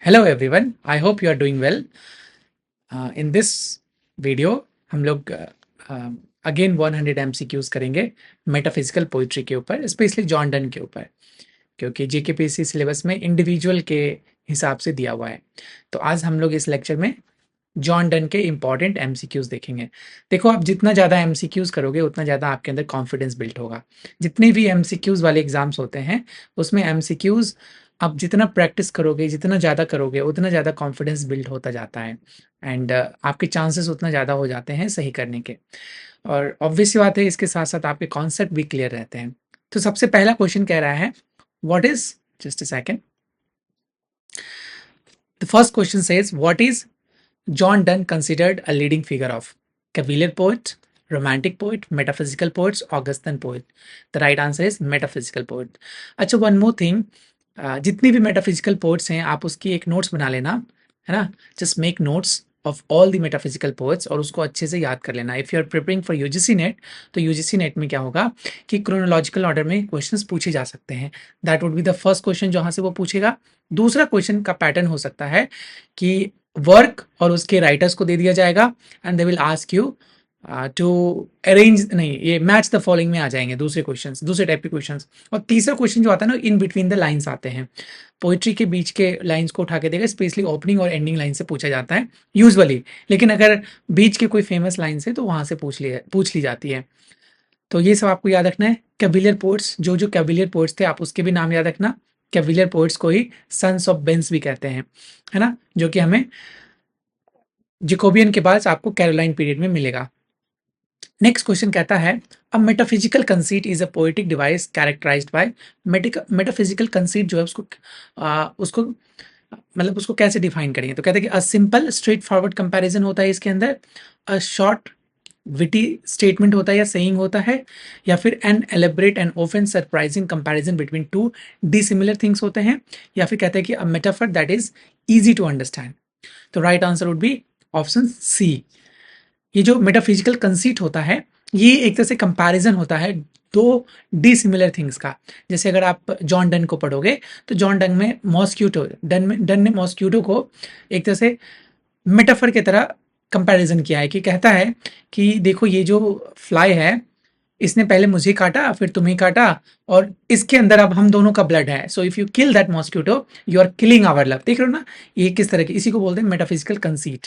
Hello everyone, I hope you are doing well. In this video हम लोग again 100 MCQs करेंगे metaphysical poetry के ऊपर, स्पेशली जॉन डन के ऊपर, क्योंकि JKPSC सिलेबस में इंडिविजुअल के हिसाब से दिया हुआ है। तो आज हम लोग इस लेक्चर में जॉन डन के इंपॉर्टेंट MCQs देखेंगे। देखो, आप जितना ज़्यादा MCQs करोगे उतना ज़्यादा आपके अंदर कॉन्फिडेंस बिल्ड होगा। जितने भी MCQs वाले एग्जाम्स होते हैं उसमें MCQs आप जितना प्रैक्टिस करोगे, जितना ज़्यादा करोगे, उतना ज़्यादा कॉन्फिडेंस बिल्ड होता जाता है एंड आपके चांसेस उतना ज़्यादा हो जाते हैं सही करने के। और ऑब्वियस सी बात है, इसके साथ साथ आपके कॉन्सेप्ट भी क्लियर रहते हैं। तो सबसे पहला क्वेश्चन कह रहा है, what is just a second, the first question says what is John Donne considered a leading figure of? Cavalier poet, romantic poet, metaphysical poets, Augustan poet. The right answer is metaphysical poet. अच्छा, one more thing, जितनी भी metaphysical poets हैं आप उसकी एक notes बना लेना, है ना। Just make notes of all the metaphysical poets और उसको अच्छे से याद कर लेना। If you are preparing for UGC NET, तो यूजीसी नेट में क्या होगा कि क्रोनोलॉजिकल ऑर्डर में क्वेश्चंस पूछे जा सकते हैं। That would be the first question जहाँ से वो पूछेगा। दूसरा क्वेश्चन का पैटर्न हो सकता है कि वर्क और उसके राइटर्स को दे दिया जाएगा and they will ask you to arrange, नहीं, ये मैच द फॉलोइंग में आ जाएंगे दूसरे क्वेश्चंस, दूसरे टाइप के क्वेश्चंस। और तीसरा क्वेश्चन जो आता है ना, इन बिटवीन द लाइंस आते हैं, पोइट्री के बीच के लाइंस को उठा के देगा, स्पेशली ओपनिंग और एंडिंग लाइन से पूछा जाता है यूजुअली। लेकिन अगर बीच के कोई फेमस लाइन्स है तो वहां से पूछ ली जाती है। तो ये सब आपको याद रखना है। कैविलियर पोएट्स, जो कैविलियर पोएट्स थे आप उसके भी नाम याद रखना। कैविलियर पोएट्स को ही सन्स ऑफ बेंस भी कहते हैं, है ना, जो कि हमें जेकोबियन के बाद आपको कैरोलाइन पीरियड में मिलेगा। नेक्स्ट क्वेश्चन कहता है, a metaphysical conceit is a poetic device characterized by. Metaphysical conceit जो है उसको मतलब उसको कैसे डिफाइन करेंगे, तो कहते हैं कि a simple straight forward comparison होता है इसके अंदर, अ शॉर्ट विटी स्टेटमेंट होता है या सेइंग होता है, या फिर an elaborate and often surprising comparison between two dissimilar things होते हैं, या फिर कहते हैं कि a metaphor that is easy to understand. तो right answer would be option C. ये जो मेटाफिजिकल कंसीट होता है ये एक तरह से कंपैरिजन होता है दो डिसिमिलर थिंग्स का। जैसे अगर आप जॉन डन को पढ़ोगे तो जॉन डन में मॉस्क्यूटो, डन ने मॉस्क्यूटो को एक तरह से मेटाफर की तरह कंपैरिजन किया है, कि कहता है कि देखो ये जो फ्लाई है इसने पहले मुझे काटा फिर तुम्हें काटा और इसके अंदर अब हम दोनों का ब्लड है, so if you kill that mosquito you are killing our love. देख रहे हो ना, ये किस तरह की, इसी को बोलते हैं मेटाफिजिकल कंसीट।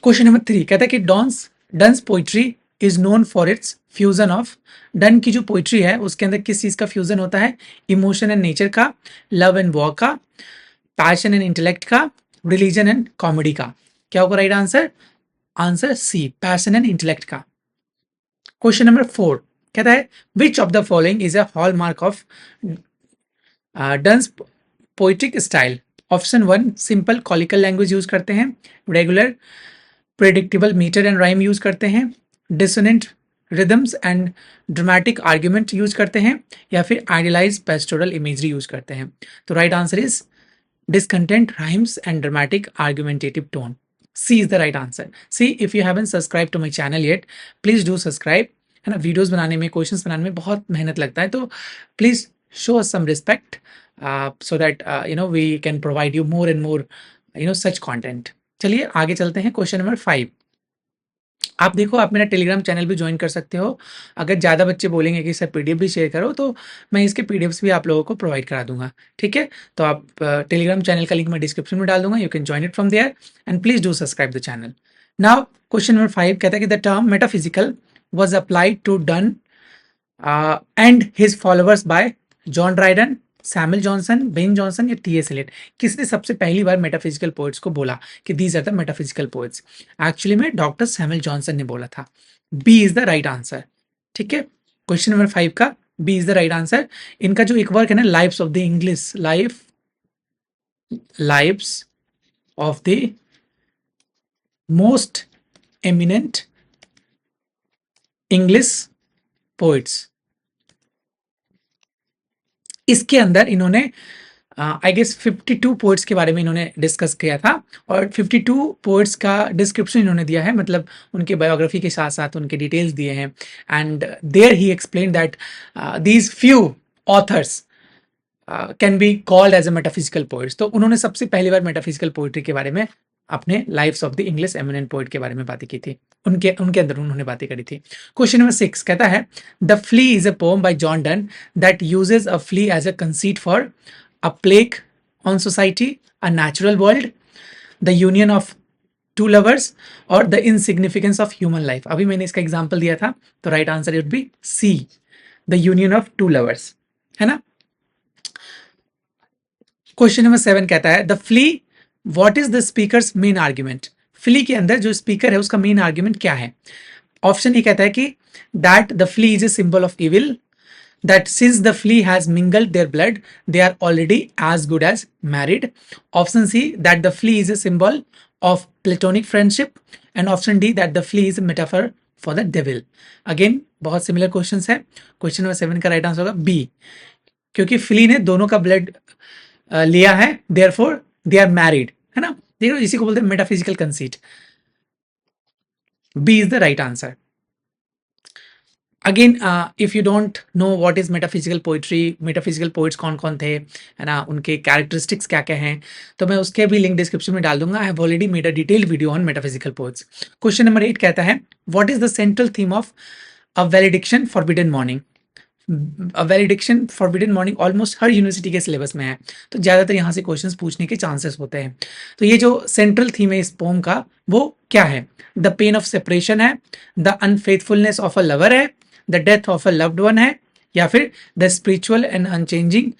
क्वेश्चन नंबर 3 कहता है कि Donne's poetry is known for its fusion of. Donne की जो पोइट्री है उसके अंदर किस चीज का फ्यूजन होता है? इमोशन एंड नेचर का, लव एंड वॉर का, पैशन एंड इंटेलेक्ट का, रिलीजन एंड कॉमेडी का। क्या होगा right answer? Answer C, passion and intellect का। क्वेश्चन नंबर 4 कहता है, which of the following is a hallmark of Donne's poetic style? Option 1 simple colloquial language use करते हैं, regular predictable metre and rhyme use करते हैं, dissonant rhythms and dramatic argument use करते हैं, या फिर आइडियलाइज पेस्टोरल इमेजरी यूज करते हैं। तो right answer is discontent rhymes and dramatic argumentative tone. C is the right answer. See, if you haven't subscribed to my channel yet, please do subscribe. है ना, videos बनाने में, questions बनाने में बहुत मेहनत लगता है, तो please show us some respect so that we can provide you more and more such content. चलिए आगे चलते हैं। क्वेश्चन नंबर 5, आप देखो, आप मेरा टेलीग्राम चैनल भी ज्वाइन कर सकते हो। अगर ज़्यादा बच्चे बोलेंगे कि सर पीडीएफ भी शेयर करो, तो मैं इसके पीडीएफ्स भी आप लोगों को प्रोवाइड करा दूंगा, ठीक है। तो आप टेलीग्राम चैनल का लिंक मैं डिस्क्रिप्शन में डाल दूंगा, you can join it from there and please do subscribe the channel. Now question number 5 कहता है कि the term metaphysical was applied to Donne and his followers by John Dryden, Samuel Johnson, Ben Jonson या T S Eliot. किसने सबसे पहली बार metaphysical poets को बोला कि these are the metaphysical poets? Actually में डॉक्टर सैमुअल जॉनसन ने बोला था। B is the right answer, ठीक है। क्वेश्चन नंबर 5 का B is the right answer. इनका जो एक वर्क है ना, lives of the English, lives of the most eminent English poets, इसके अंदर इन्होंने आई गेस 52 पोएट्स के बारे में इन्होंने डिस्कस किया था, और 52 पोएट्स का डिस्क्रिप्शन इन्होंने दिया है, मतलब उनके बायोग्राफी के साथ साथ उनके डिटेल्स दिए हैं। And there he explain that these few authors can be called as a metaphysical poets. तो उन्होंने सबसे पहली बार मेटाफिजिकल पोइट्री के बारे में अपने lives of the English eminent poet के बारे में बातें की थी, उनके उनके अंदर उन्होंने बातें करी थी। क्वेश्चन नंबर 6 कहता है the flea is a poem by John Donne that uses a flea as a conceit for a plague on society, a natural world, the union of two lovers और the insignificance of human life. अभी मैंने इसका example दिया था, तो right answer would be C, the union of two lovers, है ना। Question number 7 कहता है the flea what is the speaker's main argument. Flee के अंदर जो स्पीकर है उसका मेन आर्ग्यूमेंट क्या है। ऑप्शन ए कहता है कि that the flea is a symbol of evil, that since the flea has mingled their blood, they are already as good as married. Option C, that the flea is a symbol of platonic friendship. And option D, that the flea is a metaphor for the devil. Again, बहुत similar questions है। Question number 7 का right answer होगा B, क्योंकि flee ने दोनों का blood लिया है, देयरफॉर दे आर मैरिड, है ना। देखो इसी को बोलते हैं metaphysical conceit. B is the right answer. Again if you don't know what is metaphysical poetry, metaphysical poets कौन कौन थे, है ना, उनके कैरेक्टरिस्टिक्स क्या क्या हैं, तो मैं उसके भी लिंक डिस्क्रिप्शन में डाल दूंगा। I have already made a detailed video on metaphysical poets. Question number 8 कहता है what is the central theme of a valediction forbidden morning. Valediction forbidden morning almost her university के सिलेबस में है, तो ज़्यादातर यहाँ से क्वेश्चंस पूछने के चांसेस होते हैं। तो ये जो सेंट्रल थीम है इस पोम का वो क्या है। द पेन ऑफ सेपरेशन है, the unfaithfulness of a lover है, the death of a loved one है, या फिर the spiritual and unchanging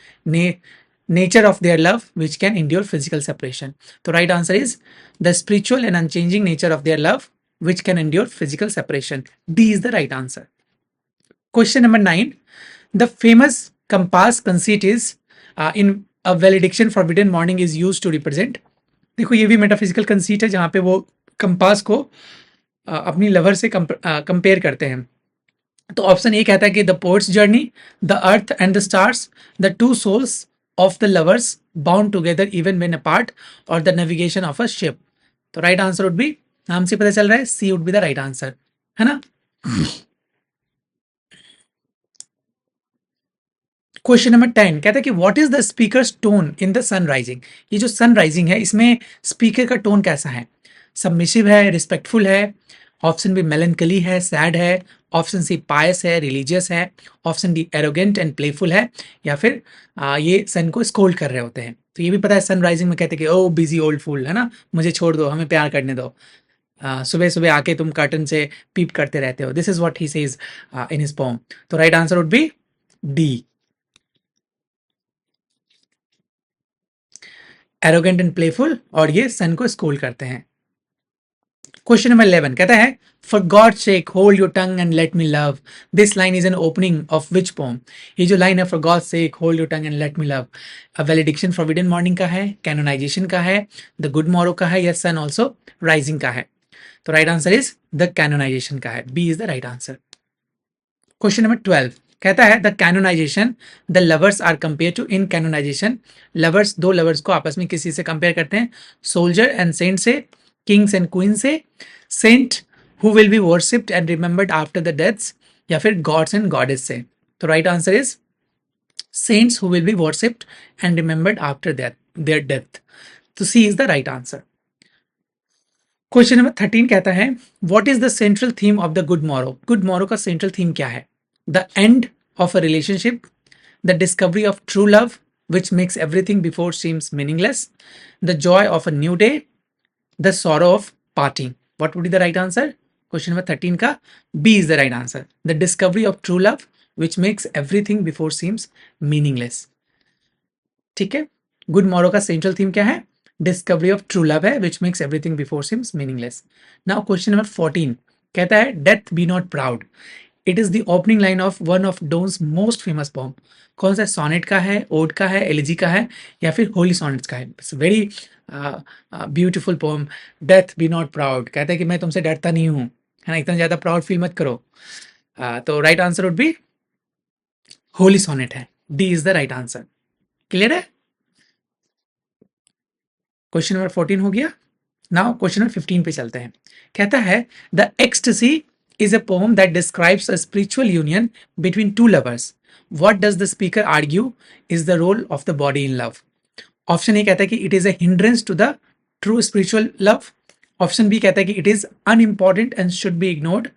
nature of their love which can endure physical separation. तो right answer is the spiritual and unchanging nature of their love which can endure physical separation. D is the right answer. Question number 9, the famous compass conceit is in a valediction forbidden morning is used to represent। देखो ये भी metaphysical conceit है जहां पे वो compass को अपनी lover से कंपेयर करते हैं। तो ऑप्शन ए कहता है कि the poet's journey, the earth and the stars, the two souls of the lovers bound together even when apart, और the navigation of a ship. तो राइट आंसर वुड बी, नाम से पता चल रहा है, C would be the right answer, है ना। क्वेश्चन नंबर 10 कहता है कि what is the speaker's tone in the sun rising. ये जो सन राइजिंग है इसमें स्पीकर का टोन कैसा है, सबमिसिव है, रिस्पेक्टफुल है, ऑप्शन बी मेलनकली है, सैड है, ऑप्शन सी पायस है, रिलीजियस है, option D arrogant and playful है, या फिर ये सन को स्कोल्ड कर रहे होते हैं। तो ये भी पता है सन राइजिंग में कहते हैं कि ओ बिजी ओल्ड फूल, है ना, मुझे छोड़ दो, हमें प्यार करने दो, सुबह सुबह आके तुम कर्टन से पीप करते रहते हो। This is what he says in his poem. तो right answer would be D, arrogant and playful, और ये सन को स्कोल्ड करते हैं। क्वेश्चन नंबर 11 कहता है for God sake hold your tongue and let me love, this line is an opening of which poem. ये जो लाइन है for God sake hold your tongue and let me love, valediction forbidden mourning का है, canonization का है, the good morrow का है, या सन ऑल्सो राइजिंग का है। तो right answer is the canonization का है, B is the right answer. Question number 12 कहता है the canonization the lovers are compare to. In canonization lovers, दो लवर्स को आपस में किसी से कंपेयर करते हैं, सोल्जर एंड सेंट से, किंग्स एंड क्वीन से, saint who will be worshipped and remembered after the deaths, या फिर गॉड्स एंड गॉडेस से। तो right answer is cents who will be worshipped and remembered after their death. तो C is the right answer. Question number 13 कहता है what is the central theme of the good morrow. Good morrow का central theme क्या है। The end of a relationship, the discovery of true love which makes everything before seems meaningless, the joy of a new day, the sorrow of parting. What would be the right answer. Question number 13 का B is the right answer, the discovery of true love which makes everything before seems meaningless. ठीक है, good morrow का central theme क्या है, discovery of true love है which makes everything before seems meaningless. Now question number 14 कहता है death be not proud, it is the opening line of one of Donne's most famous poem. कौन सा, sonnet का है, odd का है, elegy का है, या फिर होली सोनेट्स का है। It's very beautiful poem, death be not proud. कहता है कि मैं तुमसे डरता नहीं हूँ, है ना, इतना ज्यादा प्राउड फील मत करो। तो right answer would be holy sonnet है, D is the right answer. Clear है। क्वेश्चन नंबर 14 हो गया। नाउ क्वेश्चन नंबर 15 पे चलते हैं। कहता है the ecstasy is a poem that describes a spiritual union between two lovers. What does the speaker argue is the role of the body in love? Option A कहता है कि it is a hindrance to the true spiritual love. Option B कहता है कि it is unimportant and should be ignored.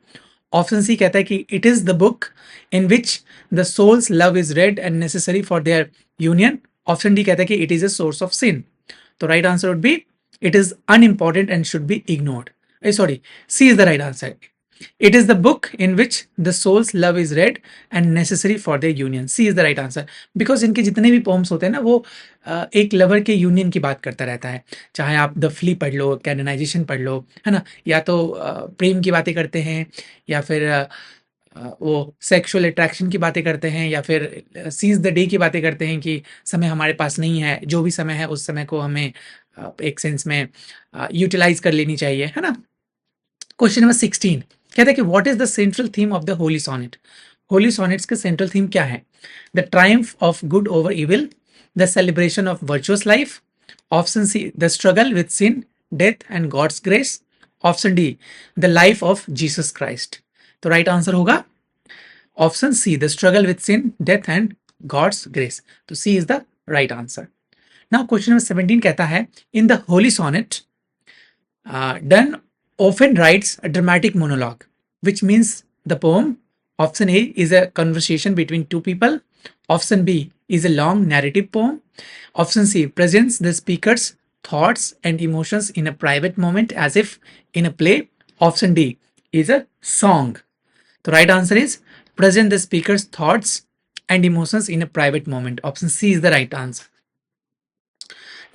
Option C कहता है कि it is the book in which the soul's love is read and necessary for their union. Option D कहता है कि it is a source of sin. तो right answer would be it is unimportant and should be ignored. Sorry, C is the right answer. It is the book in which the soul's love is read and necessary for their union. C is the right answer. Because इनके जितने भी poems होते हैं ना वो एक lover के union की बात करता रहता है। चाहे आप द फ्ली पढ़ लो, कैनोनाइजेशन पढ़ लो, है ना, या तो प्रेम की बातें करते हैं, या फिर वो सेक्सुअल अट्रैक्शन की बातें करते हैं, या फिर सीज द डे की बातें करते हैं कि समय हमारे पास नहीं है, जो भी समय है उस समय को हमें एक सेंस में यूटिलाइज कर लेनी चाहिए, है ना। क्वेश्चन नंबर 16 कहता है कि what is the central theme of the holy sonnet? Holy sonnets का सेंट्रल थीम क्या है? The triumph of good over evil, the celebration of virtuous life. Option C the struggle with sin, death and God's grace. Option D the life of Jesus Christ. तो right answer होगा option C the struggle with sin, death and God's grace. तो C is the right answer. Now question number 17 कहता है in the holy sonnet Donne often writes a dramatic monologue which means the poem. Option A is a conversation between two people. Option B is a long narrative poem. Option C presents the speaker's thoughts and emotions in a private moment as if in a play. Option D is a song. The right answer is present the speaker's thoughts and emotions in a private moment. Option C is the right answer.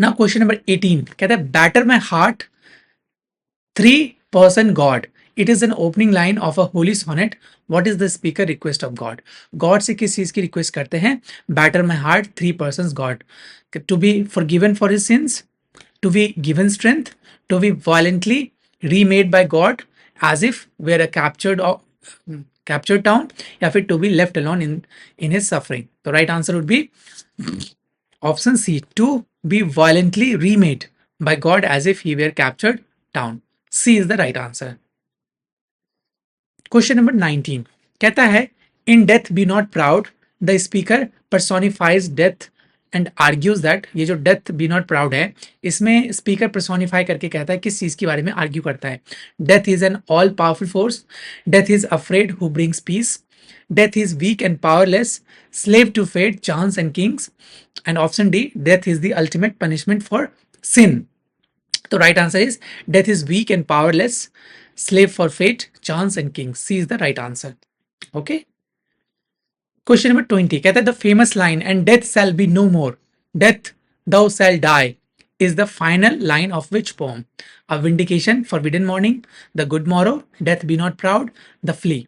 Now question number 18 कहता है batter my heart 3-person God. It is an opening line of a holy sonnet. What is the speaker request of God? God से किस चीज की request करते हैं? Batter my heart 3-persons God. To be forgiven for his sins, to be given strength, to be violently remade by God as if we're a captured town, या फिर to be left alone in his suffering. The right answer would be option C, to be violently remade by God as if he were captured town. C is the right answer. Question number 19 कहता है in death be not proud, the speaker personifies death and argues that, ये जो death be not proud है इसमें speaker personify करके कहता है किस चीज के बारे में आर्ग्यू करता है? Death is an all powerful force, death is afraid who brings peace, death is weak and powerless, slave to fate, chance and kings, and option D, death is the ultimate punishment for sin. The right answer is death is weak and powerless, slave for fate, chance and kings. C is the right answer. Okay. Question number 20 कहता है the famous line and death shall be no more, death thou shalt die is the final line of which poem? A vindication, forbidden morning, the good morrow, death be not proud, the flea.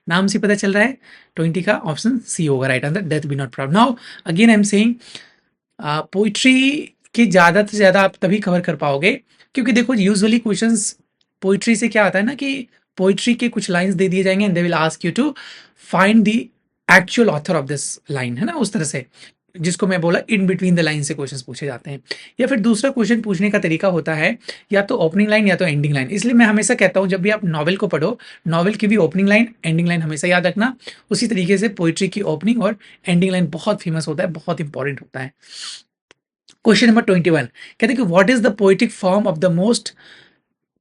नाम से पता चल रहा है 20 का option C होगा right answer, death be not proud. Now again I am saying poetry की ज़्यादा से ज़्यादा आप तभी कवर कर पाओगे क्योंकि देखो यूजुअली क्वेश्चंस पोइट्री से क्या आता है ना कि पोइट्री के कुछ लाइंस दे दिए जाएंगे and they will ask you to find the actual author of this line, है ना, उस तरह से जिसको मैं बोला इन बिटवीन द लाइन से क्वेश्चंस पूछे जाते हैं। या फिर दूसरा क्वेश्चन पूछने का तरीका होता है या तो ओपनिंग लाइन या तो एंडिंग लाइन। इसलिए मैं हमेशा कहता हूं जब भी आप नॉवेल को पढ़ो नॉवेल की भी ओपनिंग लाइन एंडिंग लाइन हमेशा याद रखना। उसी तरीके से पोइट्री की ओपनिंग और एंडिंग लाइन बहुत फेमस होता है, बहुत इंपॉर्टेंट होता है। क्वेश्चन नंबर 21 कहते हैं कि what is the poetic form of the most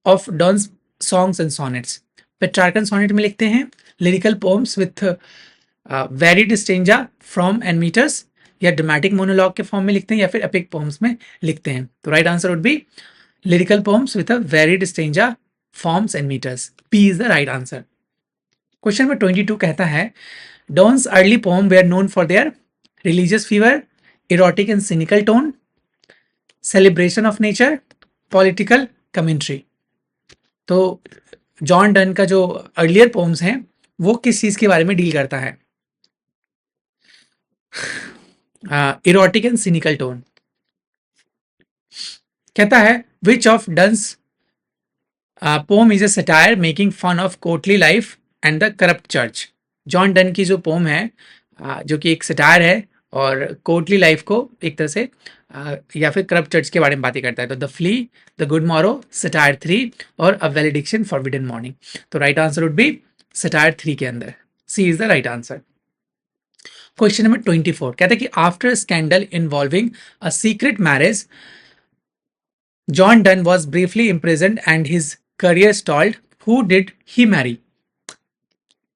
of Donne's songs and sonnets? Petrarchan sonnet में लिखते हैं, lyrical poems with varied stanza from and meters, या ड्रामेटिक मोनोलॉग के फॉर्म में लिखते हैं, या फिर एपिक पोम्स में लिखते हैं। तो right answer would be lyrical poems with a varied stanza forms and meters. P is the right answer. Question number 22 कहता है Donne's early poem were known for their religious fever, erotic and cynical tone, celebration of nature, political commentary. तो John Donne का जो earlier poems हैं वो किस चीज के बारे में डील करता है? Erotic and cynical tone. कहता है which of Donne's poem is a satire making fun of courtly life and the corrupt church. John Donne की जो पोम है जो कि एक सटायर है और कोर्टली लाइफ को एक तरह से या फिर करप्ट चर्च के बारे में बातें करता है। तो the flea, the good morrow, satire 3 और अ वैलिडिक्शन फॉरबिडन मॉर्निंग। तो right answer would be satire 3 के अंदर। C is the right answer. Question number 24 कहता है कि after scandal involving a secret marriage John Donne was briefly imprisoned and his career stalled. Who did he marry?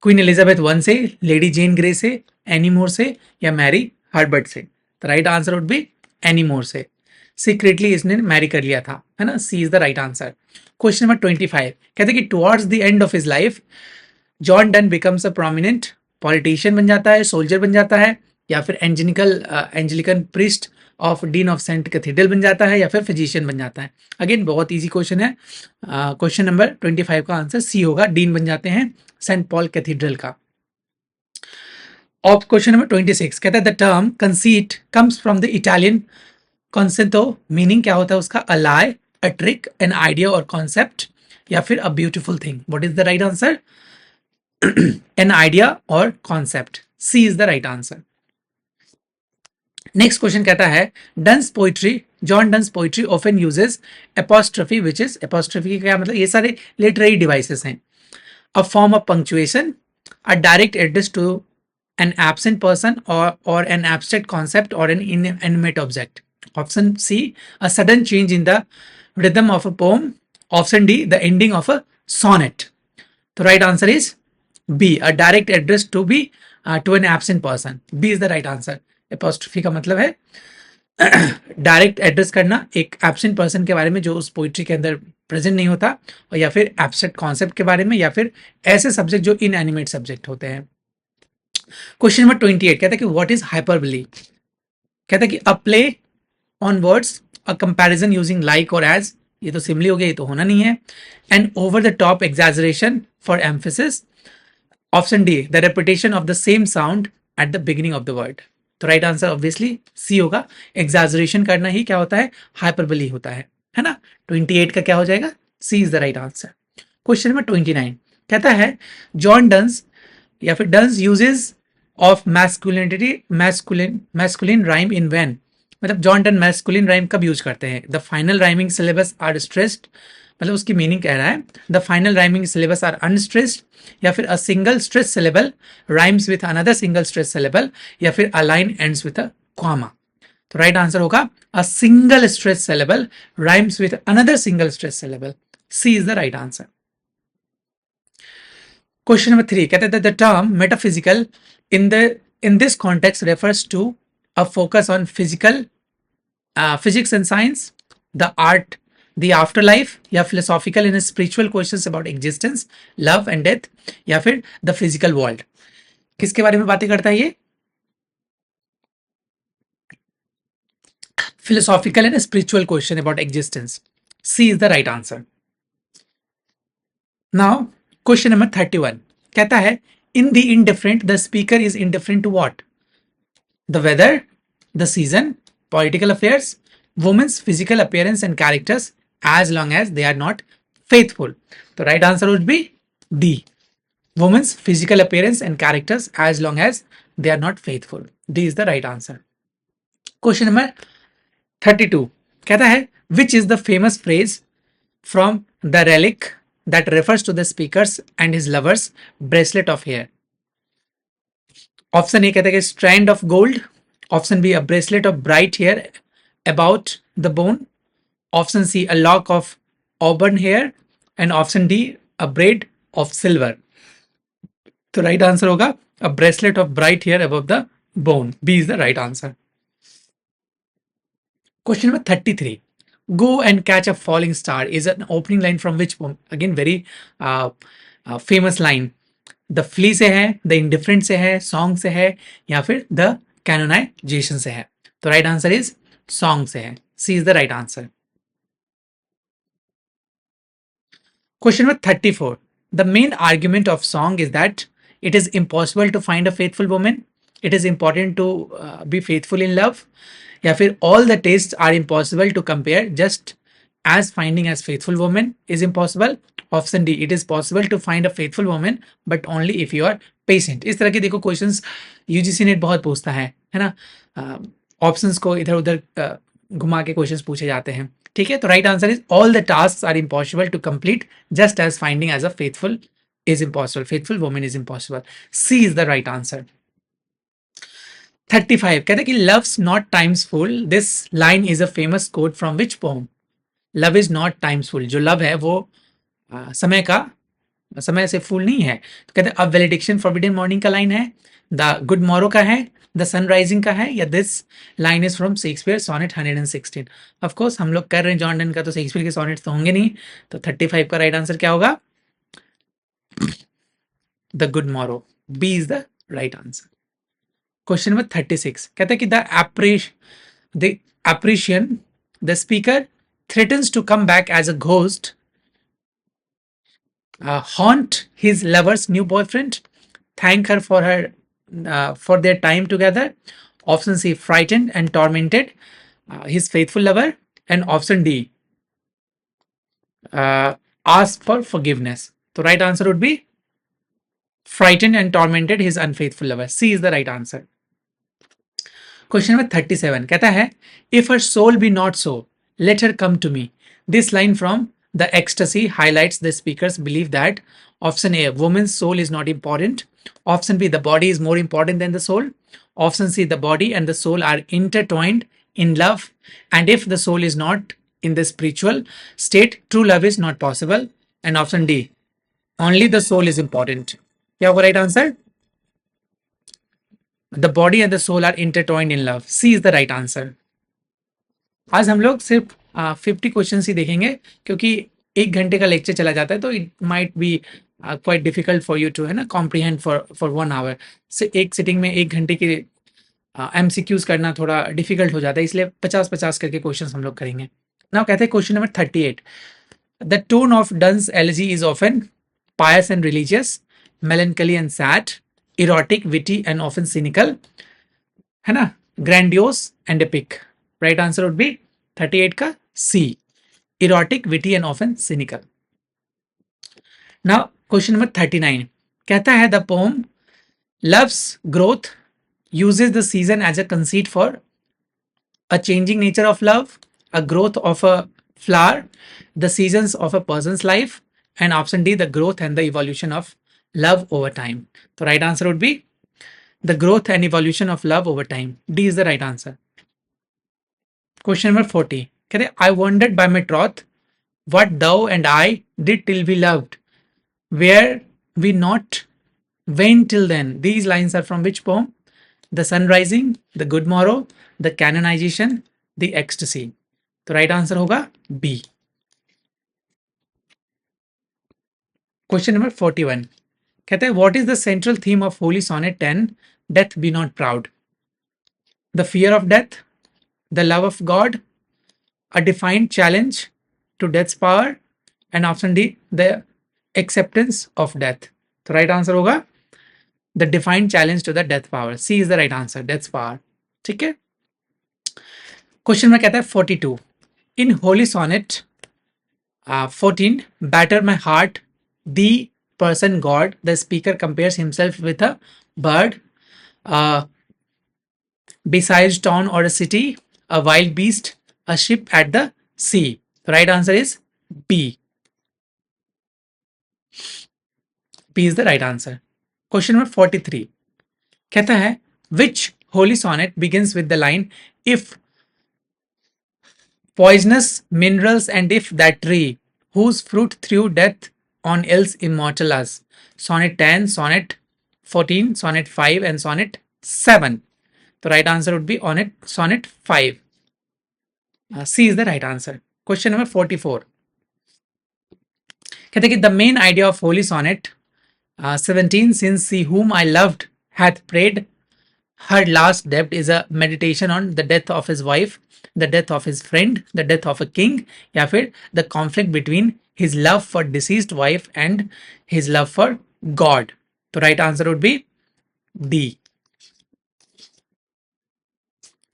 Queen Elizabeth one से, Lady Jane Grey से, Anne More से, या Mary Herbert से? तो right answer would be Anne More से. Secretly इसने marry कर लिया था, है ना. C is the right answer. Question number 25 कहते हैं कि towards the end of his life John Donne becomes a prominent politician बन जाता है, सोल्जर बन जाता है, या फिर Anglican priest of dean of Saint cathedral बन जाता है, या फिर फिजिशियन बन जाता है. अगेन बहुत इजी क्वेश्चन है. क्वेश्चन नंबर 25 का आंसर सी होगा, डीन बन जाते हैं सेंट पॉल कैथीड्रल का. ऑफ क्वेश्चन नंबर 26 कहता है the term conceit comes from the Italian concetto. Meaning क्या होता है उसका? A lie, a trick, an idea or concept, या फिर a beautiful thing. What is the right answer? An idea or concept. C is the right answer. Next question कहता है Donne's poetry, John Donne's poetry often uses apostrophe which is, apostrophe का क्या मतलब? ये सारे literary devices हैं. A form of punctuation, a direct address to an absent person or an abstract concept or an inanimate object. Option C, a sudden change in the rhythm of a poem. Option D, the ending of a sonnet. The right answer is B, a direct address to an absent person. B is the right answer. Apostrophe का मतलब है direct address करना एक absent person के बारे में जो उस पोइट्री के अंदर प्रेजेंट नहीं होता, और या फिर एब्स्ट्रैक्ट कॉन्सेप्ट के बारे में, या फिर ऐसे सब्जेक्ट जो इनएनिमेट सब्जेक्ट होते हैं. क्वेश्चन नंबर 28 कहता है कि व्हाट इज हाइपरबोली. कहता है कि अ play on words, a comparison using like और एज. ये तो सिमिली हो गया, ये तो होना नहीं है. And over the top exaggeration for emphasis. Option D, the repetition of the same sound at the beginning of the word. तो राइट आंसर ऑब्वियसली सी होगा. एग्जैजरेशन करना ही क्या होता है? हाइपरबोली होता है ना. 28 का क्या हो जाएगा? C is the right answer. Question number 29 कहता है जॉन डंस या फिर Donne's uses of masculine rhyme in when. मतलब जॉन डन मैस्कुलिन राइम कब यूज करते हैं? The final rhyming syllables are stressed. मतलब उसकी मीनिंग कह रहा है the final rhyming syllables are unstressed, या फिर a single stress syllable rhymes with another single stress syllable, या फिर a line ends with a comma. तो राइट आंसर होगा a single stress syllable rhymes with another single stress syllable. C is the right answer. Question number 3 कहते हैं the term metaphysical in this context refers to a focus on physics and science, the art, the afterlife, या philosophical and spiritual questions about existence, love and death, या फिर the physical world. किसके बारे में बातें करता है ये? philosophical and spiritual question about existence. C is the right answer. Now question number 31 कहता है in the indifferent the speaker is indifferent to what? The weather, the season, political affairs, women's physical appearance and characters, as long as they are not faithful. The right answer would be D, women's physical appearance and characters as long as they are not faithful. D is the right answer. Question number 32 कहता है which is the famous phrase from the relic that refers to the speakers and his lovers bracelet of hair. Option A कहता है कि strand of gold. Option B a bracelet of bright hair about the bone. Option C a lock of auburn hair, and option D a braid of silver. तो right answer होगा a bracelet of bright hair above the bone. B is the right answer. Question number 33 go and catch a falling star is an opening line from which poem? Again very famous line. The flea से है, the indifferent से है, song से है, या फिर the canonization से है. तो राइट आंसर इज सॉन्ग से है. C is the right answer. Question number 34 the main argument of song is that it is impossible to find a faithful women, it is important to be faithful in love, या फिर all the test are impossible to compare just as finding as faithful woman is impossible. Option D, it is possible to find a faithful woman but only if you are patient. इस तरह के देखो questions UGC net बहुत पूछता है ना. Options को इधर उधर घुमा के क्वेश्चंस पूछे जाते हैं. ठीक है, तो right answer is all the task are impossible to complete just as finding as a faithful is impossible, faithful woman is impossible. C is the right answer. 35 कहते हैं कि love's not times full. This line is a famous quote from which poem? Love is not times full. जो love है वो समय से full नहीं है। तो कहते हैं अब वैलिडिक्शन फॉरबिडन मॉर्निंग का लाइन है, द गुड मॉरो का है, द सनराइजिंग का है, या this line is from Shakespeare sonnet 116। Of course हम लोग कर रहे हैं जॉन डन का, तो शेक्सपियर के सोनेट्स तो होंगे नहीं, तो 35 का राइट आंसर क्या होगा? The good morrow, B is the right answer. Question number 36 कहता है कि the apparition the speaker threatens to come back as a ghost, haunt his lover's new boyfriend, thank her for their time together. Option C, frightened and tormented his faithful lover, and option D, ask for forgiveness. So right answer would be frightened and tormented his unfaithful lover. C is the right answer. Question number 37 कहता है if her soul be not so, let her come to me. This line from the ecstasy highlights the speaker's belief that option A, woman's soul is not important. Option B, the body is more important than the soul. Option C, the body and the soul are intertwined in love, and if the soul is not in the spiritual state, true love is not possible. And option D, only the soul is important. क्या होगा right answer? The body and the soul are intertwined in love. C is the right answer. आज हम लोग सिर्फ 50 question ही देखेंगे, क्योंकि 1 घंटे का लेक्चर चला जाता है, तो it might be quite difficult for you too, है ना, कॉम्प्रीहेंड फॉर 1 आवर से। एक सिटिंग में 1 घंटे की MCQs करना थोड़ा डिफिकल्ट हो जाता है, इसलिए 50-50 करके क्वेश्चन हम लोग करेंगे। नाउ कहते हैं question number 38, the tone of Donne's elegy is often pious and religious, melancholy and sad, erotic, witty and often cynical, है ना, grandiose and epic. Right answer would be 38 का C, erotic, witty and often cynical. Now question number 39 कहता है the poem Love's Growth uses the season as a conceit for a changing nature of love, a growth of a flower, the seasons of a person's life, and option D, the growth and the evolution of love over time. The right answer would be the growth and evolution of love over time. D is the right answer. Question number 40 कहते I wondered by my troth what thou and I did till we loved, where we not went till then. These lines are from which poem? The Sunrising, the Good Morrow, the Canonization, the Ecstasy. तो right answer होगा B. Question number 41 कहते हैं what is the central theme of Holy Sonnet 10, Death Be Not Proud? The fear of death, the love of God, a defined challenge to death's power, and option D, the acceptance of death. तो right answer होगा the defined challenge to the death power. C is the right answer, death's power. ठीक है। Question में कहता है 42 in Holy Sonnet 14, batter my heart, the person God, the speaker compares himself with a bird, besides town or a city, a wild beast, a ship at the sea. The right answer is B. B is the right answer. Question number 43 कहता है which holy sonnet begins with the line if poisonous minerals and if that tree whose fruit threw death on else immortal us? Sonnet 10, sonnet 14, sonnet 5 and sonnet 7. The right answer would be on it sonnet 5. C is the right answer. Question number 44 कहते कि the main idea of holy sonnet 17, since he whom I loved hath prayed her last debt, is a meditation on the death of his wife, the death of his friend, the death of a king, या फिर the conflict between his love for deceased wife and his love for God. The right answer would be D,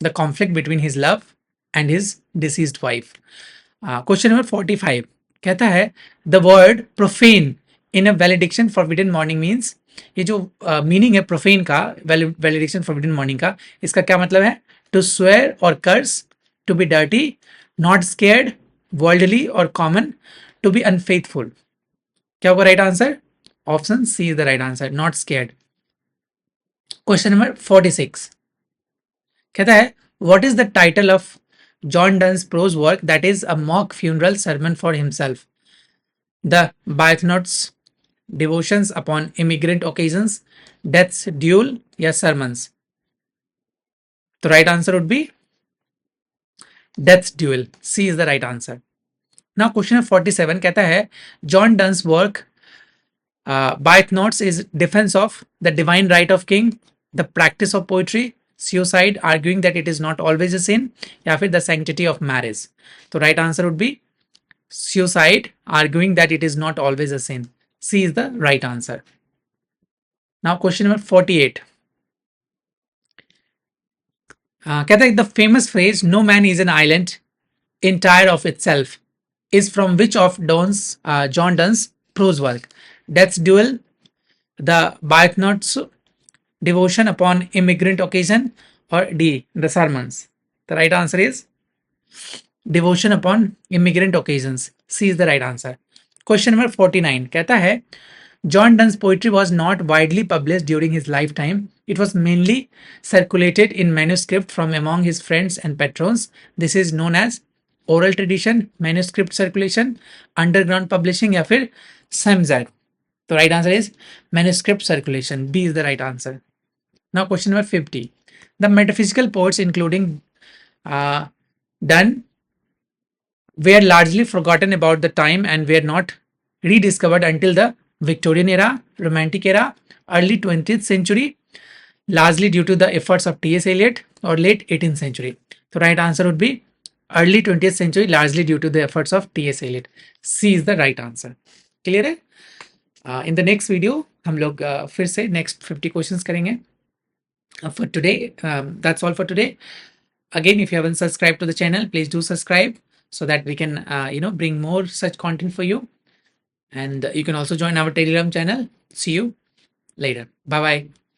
the conflict between his love and his deceased wife. Question number 45 कहता है the word profane in a valediction forbidden morning means, ये जो meaning है profane का valediction forbidden mourning का, इसका क्या मतलब है? To swear or curse, to be dirty, not scared, worldly or common, to be unfaithful. क्या होगा right answer? Option C is the right answer, not scared. Question number 46 कहता है what is the title of John Donne's prose work that is a mock funeral sermon for himself? The Biathanatos, devotions upon emergent occasions, death's duel या sermons? तो right answer would be death's duel. C is the right answer. Now question 47 कहता है John Donne's work Bythnots is defense of the divine right of king, the practice of poetry, suicide, arguing that it is not always a sin, या फिर the sanctity of marriage. तो right answer would be suicide, arguing that it is not always a sin. C is the right answer. Now question number 48. कहता है the famous phrase no man is an island entire of itself is from which of John Donne's prose work? Death's Duel, the Bythnots, devotion upon immigrant occasion, or D, the sermons? The right answer is devotion upon immigrant occasions. C is the right answer. Question number 49 कहता है John Donne's poetry was not widely published during his lifetime. It was mainly circulated in manuscript from among his friends and patrons. This is known as oral tradition, manuscript circulation, underground publishing या फिर samizdat. The right answer is manuscript circulation. B is the right answer. Now question number 50. The metaphysical poets including Donne were largely forgotten about the time and were not rediscovered until the Victorian era, Romantic era, early 20th century, largely due to the efforts of T.S. Eliot, or late 18th century. The right answer would be early 20th century, largely due to the efforts of T.S. Eliot. C is the right answer. Clear है? In the next video हम लोग फिर से next 50 questions करेंगे. For today, that's all for today. Again, if you haven't subscribed to the channel, please do subscribe so that we can bring more such content for you. And you can also join our Telegram channel. See you later. Bye bye.